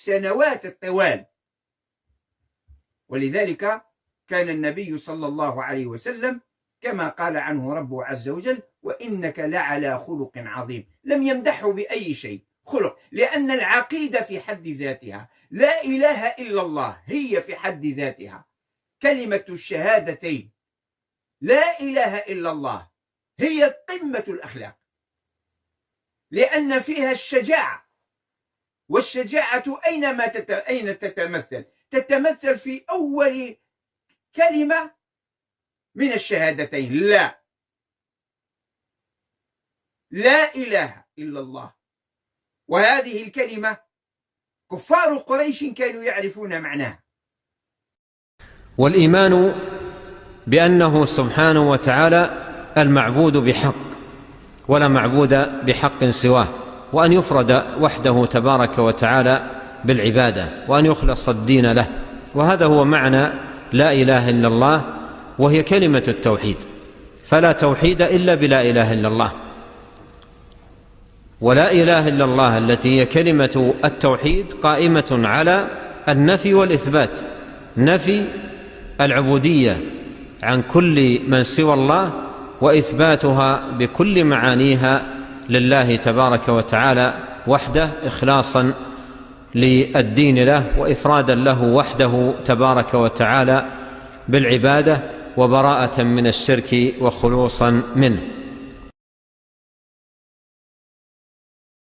السنوات الطوال. ولذلك كان النبي صلى الله عليه وسلم كما قال عنه ربه عز وجل: وإنك لعلى خلق عظيم. لم يمدحه بأي شيء، خلق، لأن العقيدة في حد ذاتها، لا إله إلا الله، هي في حد ذاتها كلمة الشهادتين، لا إله إلا الله، هي قمة الأخلاق، لأن فيها الشجاعة. والشجاعة أين تتمثل؟ تتمثل في أول كلمة من الشهادتين: لا إله إلا الله. وهذه الكلمة كفار قريش كانوا يعرفون معناها. والإيمان بأنه سبحانه وتعالى المعبود بحق ولا معبود بحق سواه، وأن يفرد وحده تبارك وتعالى بالعبادة، وأن يخلص الدين له. وهذا هو معنى لا إله إلا الله، وهي كلمة التوحيد، فلا توحيد إلا بلا إله إلا الله. ولا إله إلا الله التي هي كلمة التوحيد قائمة على النفي والإثبات، نفي العبودية عن كل من سوى الله، وإثباتها بكل معانيها لله تبارك وتعالى وحده، إخلاصا للدين له، وإفرادا له وحده تبارك وتعالى بالعبادة، وبراءة من الشرك وخلوصا منه.